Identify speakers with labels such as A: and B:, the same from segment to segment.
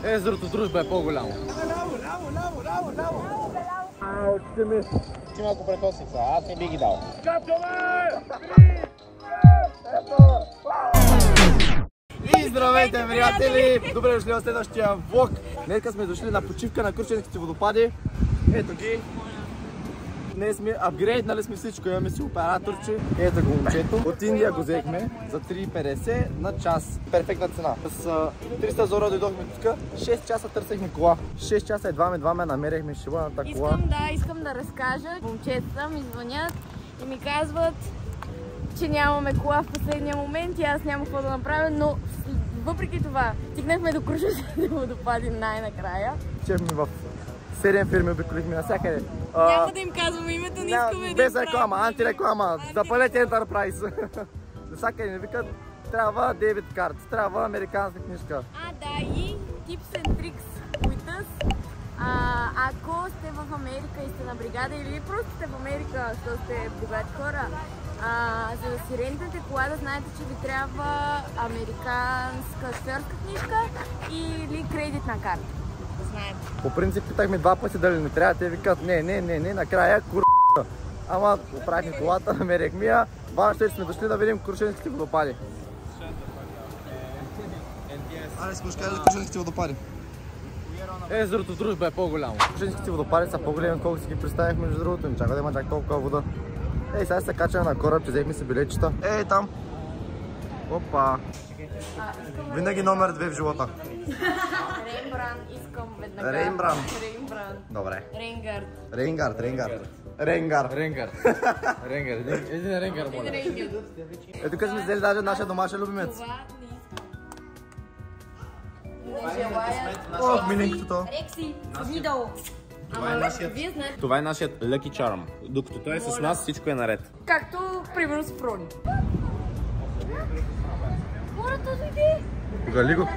A: Езерото Дружба е по-голямо. Очите ми.
B: Ти малко прекосица, аз не би ги дал.
A: И здравейте, приятели! Добре дошли в следващия влог. Днеска сме дошли на почивка на Крушенските водопади. Ето ги. Днес сме апгрейднали сме всичко, имаме си операторче. Ето го момчето. От Индия го взехме за 3,50 на час. Перфектна цена. С 300 зора дойдохме тук. 6 часа търсехме кола. 6 часа едва ме намерихме шибаната кола.
C: Искам да разкажа. Момчетата ми звънят и ми казват, че нямаме кола в последния момент и аз няма какво да направя, но въпреки това стигнахме до Крушенските водопади най-накрая.
A: Чехме в 7 фирми, обиколихме навсякъде.
C: Няма да им казваме името, не искаме да
A: без реклама, антиреклама, запалете Enterprise. Навсякъде не викат, трябва дебит карт, трябва американска книжка.
C: Да, и tips and tricks with us. Ако сте в Америка и сте на бригада или просто сте в Америка, защото сте богати хора, за да си рентате кола, да знаете, че ви трябва американска шофьорска книжка или кредитна карта. Да знаете.
A: По принцип питахме 2 пъти дали не трябва, те викат не, накрая Ама оправихме колата, намерихме я. Важно, че сме дошли да видим Крушенските водопади. Айде, си кажа за Крушенските водопади. Езерото Дружба е по-голямо. Крушенските водопади са по-големи, отколкото си ги представихме, между другото. Не чака да има чак толкова вода. Сега се качаме на кораб, че взехме си билетчета. Там! Опа! Винаги номер 2 в живота.
C: Рейнбранд искам веднага.
A: Рейнбранд.
C: Добре.
A: Рейнгард. Един Ренгар, моля. Ето къде сме взели даже нашия домашен любимец. Ох, миненкото то.
C: Рекси, видео.
B: Това е нашият Lucky Charm. Докато той е с нас, всичко е наред.
C: Както, примерно, с Фрони. Хората дойде!
A: Гали го.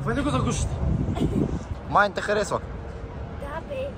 A: Хвани го за гушите. Май не те харесва.
C: Да, бе.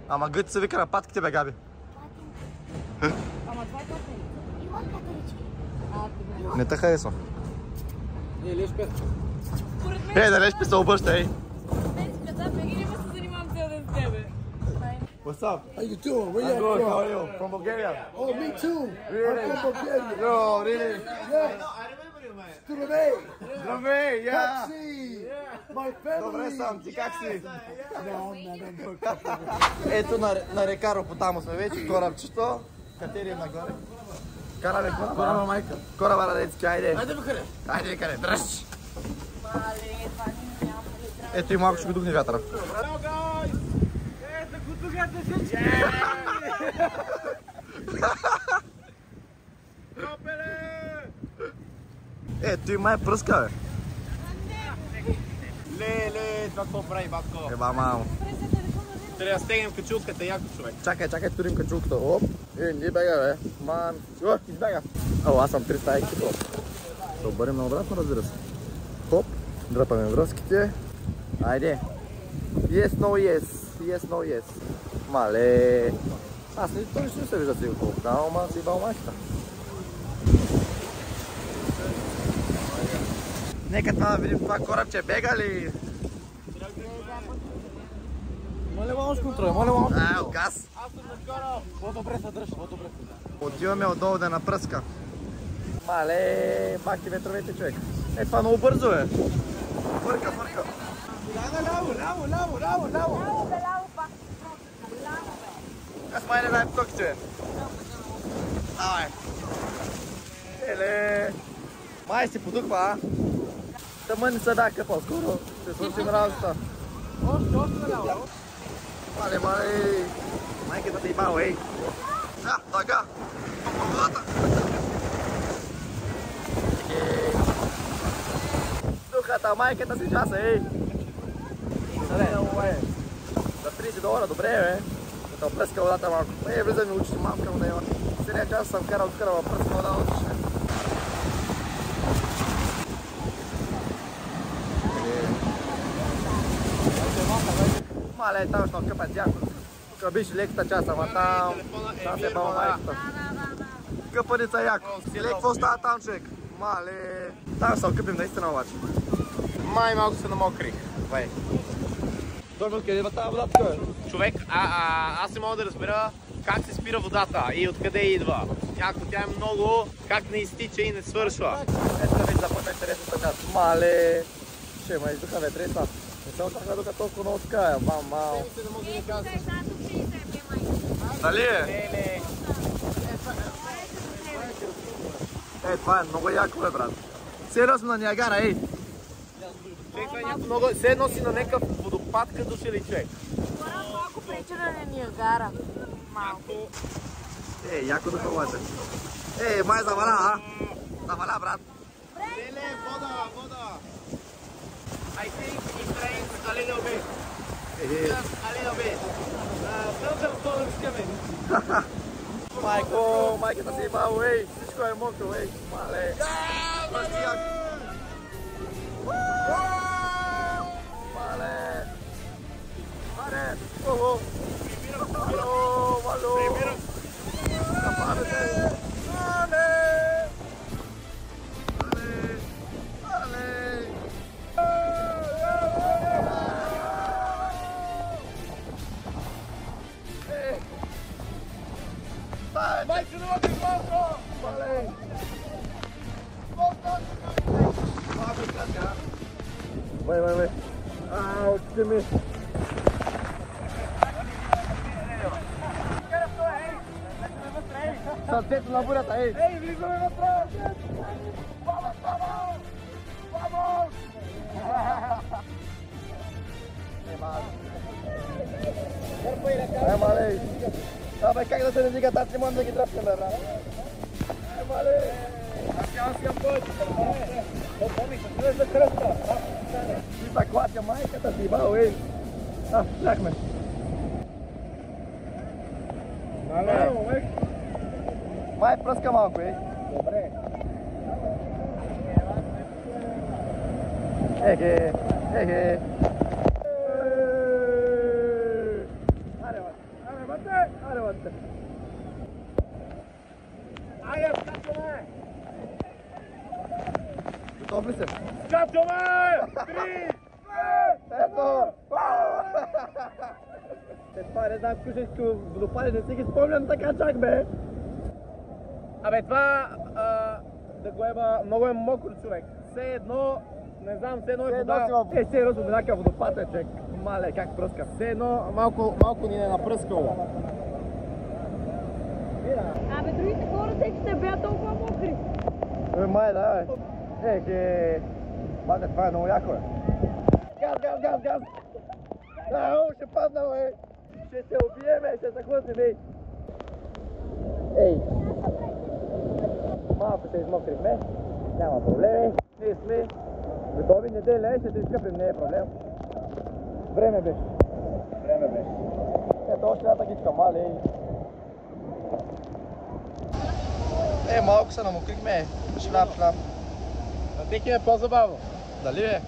A: Ама гъти се вика на патките, бе, Габи.
C: Ама това е топло. Има катерички.
A: Не те харесва.
B: Не, леш пет.
A: Да леш пи се обръща, ей.
C: Каза, беги, не ме се занимавам цял ден с тебе.
A: What's up?
D: How you doing? Where you
A: I'm
D: at
A: good,
D: from?
A: how are you? From Bulgaria.
D: Oh, me too.
A: Really?
D: I'm from Bulgaria.
A: No, really?
D: Yeah. Здравей.
A: Здравей, я!
D: Как си? My family.
A: Добре съм, ти как си?
D: No.
A: Ето на река Ропотамо сме вече, корабчето. Катерим нагоре. Караме кораба, майка. Кораба, радецки, айде.
B: Айде, бе,
A: Айде, къде, дръж!
C: Мале, това ни няма ли трябва.
A: Ето и малко ще го духне вятъра. Ето и май пръска, бе.
B: Ле, това какво прави, батко?
A: Еба, мамо.
B: Трябва да стегнем качулката, яко човек.
A: Чакай, турим качулката. Оп. Не бега, бе. Мам. Избега. Аз съм 300 екипа. Ще обърнем наобратно, разбира се. Хоп. Дръпаме връзките. Айде. Yes, no, yes. Мале. Той не се вижда си колко. Да, ама си бал майката. Нека това да видим това корабче. Бега ли? Моля малко контрол, газ. По-добре се дръж, по-добре се дръж. Отиваме отдолу да напръска. Мале, бахти ветровете, човек. Това много бързо е. Фърка.
C: Ляво, пак.
A: Аз май не знаем тук, че. Давай. Еле. Май си подухва, а? Тъмън не се дака по-скоро. Ще свършим работата. Мале. Майката ти имало, ей. Така. Водата. Духата, майката си часа, ей. За $30, добре, бе. Да те опръска водата малко. Влизай ми учите малко към да има. Целият час съм карал пръска вода от учите. Мале, там ще къпат яко. Тук беше леката част, ама там се бава майката. Къпаница яко. Лек, какво става там, човек? Мале. Там се окъпим наистина обаче.
B: Май малко се намокрих.
A: Вай. Точно къде идва тази вода така?
B: Човек, аз не мога да разбера как се спира водата и откъде идва. Ако тя е много, как не изтича и не свършва.
A: Ето вече започва интересната част. Мале. Ще ма издуха ветреца. Не се очаква дока толкова много ская. Мал. Дали е? Това е много яко, бе, брат. Сериозно на Ниагара, ей!
B: Все едно си на някакъв водопад, като ще ли човек.
C: Малко прече на Ниагара. Малко.
A: Яко да хвалате. Май заваля, а? Заваля, брат.
B: Леле, вода! I think it rains a little bit. Just a little bit. Filter българска ме.
A: Майката си бао, ей! Всичко е мокро, ей! Мале! Мале! Аре! Охо! Мало! Капавете! Мале! Майче, не мога малко! Мале! Вай! Очите ми! Сърцето на бурята, ей! Ей, влизаме вътре! Вамос! Мале! Абе, как да се не дигат, аз не можем да ги дръпнем, бе, брат. Мале! Аз имам повече. Ще за кръста. Ти заклатя майката си, бао, ей. Ляхме. Мале! Май пръска малко, ей. Добре. Еге. Аре, бате. Айде, скачваме! Готов ли се?
B: Скачваме! 3!
A: Ето! Това не знам, кушешки водопади, не си ги спомням така чак, бе!
B: Абе, това да го еба, много е мокро, човек. Все едно, не знам, все едно е вода.
A: Сериозно, някакъв водопад е, човек. Мале, как пръска.
B: Все едно малко ни е напръскало.
C: Абе, другите хора те бяха толкова мокри.
A: Май, да, бе. Бате, това е много яко, бе. Газ! Ще падна, бе. Ще се убиеме, ще се хлъзнем, ей. Малко се измокрихме. Няма проблеми. Ние сме готови. Неделя ще се изкъпим, не е проблем. Време беше. Ето още една тъгичка, мале, ей. Малко се намокрихме. Шляп.
B: На теки е по-забавно.
A: Дали бе?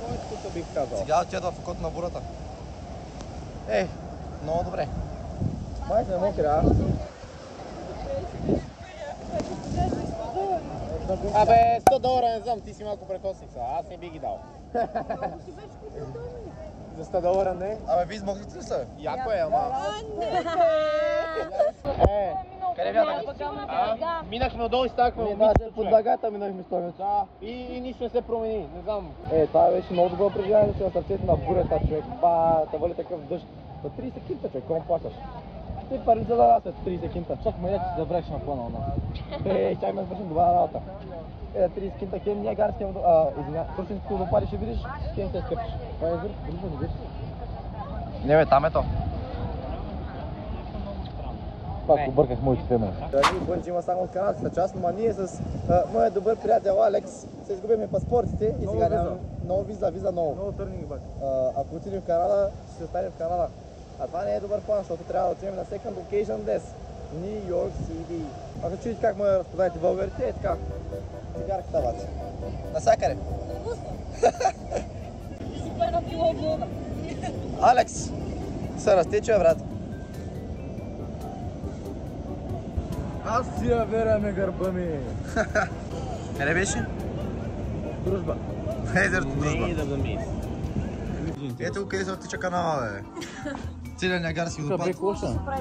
B: Повечето бих казал.
A: Сега отидва в окото на бурата. Много добре. Май се намокри, а?
B: Абе, $100 не знам, ти си малко прекосница, аз не би ги дал. За $100 не?
A: Абе, вие измокрите ли са?
B: Яко е, ама.
A: Къде бяха?
B: Минахме отдолу и ставахме в
A: Даже под багата минахме стомец.
B: Да, и нищо не се промени, не знам.
A: Това беше много добро преживяване, че на сърцето на бурята, човек. Та вали такъв дъжд. За 30 кинта, човек, кому плащаш? Ти пари за да след 30 кинта. Чак ме, че се завреш на плана, чак ме свършим добра работа. 30 кинта, хем ниагарския турчинското водопади ще видиш, хем се скъпиш. Това е езер, дружба не видиш. Не бе, там е то. Пак обърках моите теми. Бънче има само от канадската част, но ние с моят добър приятел Алекс се изгубихме паспортите и сега нямаме много виза много.
B: Много търнинг бак.
A: Ако отидем в Канада, ще останем в Канада. А това не е добър план, защото трябва да отидем на Second Location Desk. New York City. Ако чуете как ме разпознаете българите, е така. Цигарката баци. Насякъде.
C: Супер на кило вода.
A: Алекс! Се разтече, брат. Аз си я веряме гърба ми. Къде беше? Дружба. Езерото Дружба. Ето къде се оттича канала, бе. Целият Ниагарски водопад.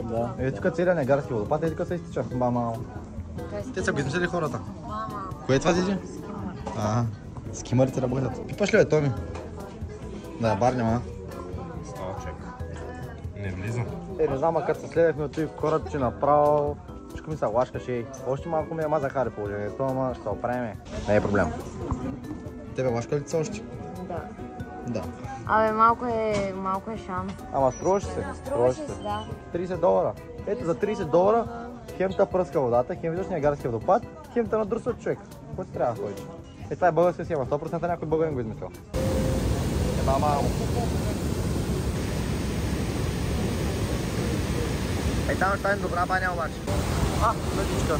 C: Да.
A: Ето тук целият Ниагарски водопад, ето тук се изтича. Ба-мало. Те са го измислили хората. Кое е това, Диди? Скимарите работят. Пипаш ли, бе, Томи? Да, бар няма.
B: Сталчек. Не влизам.
A: Не знам, а като се следахме от този кораб, че направо всичко ми се лашкаше. Още малко ми ама захари положението, ама ще се оправиме. Не е проблем. Тебе лашка ли ти са още?
C: Да.
A: Да.
C: Абе, малко е шанс.
A: Ама струваше се.
C: Струваше се, да.
A: $30. Ето за $30 хем та пръска водата, хем виждаш Ниагарския водопад, хем та надръсва човек. Какво ти трябва да ходиш? Това е българска схема, 100% някой българин го измислил. Мамо. Там ще стане добра баня обаче. Мъдичка.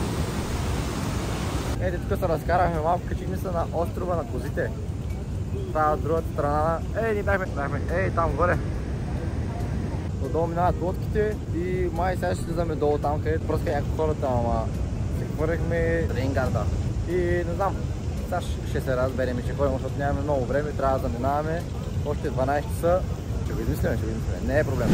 A: Ето тук се разкарахме малко, качихме се на острова на козите. Това е от другата страна. Ни бяхме. Там горе. Отдолу минават лодките и май сега ще слизаме долу там, където пръска някакви хората, ама се хвърляхме Рейнгарда. И не знам, сега ще се разберем и ще ходим, защото нямаме много време, трябва да заминаваме. Още 12 часа. Ще го измислиме. Не е проблем.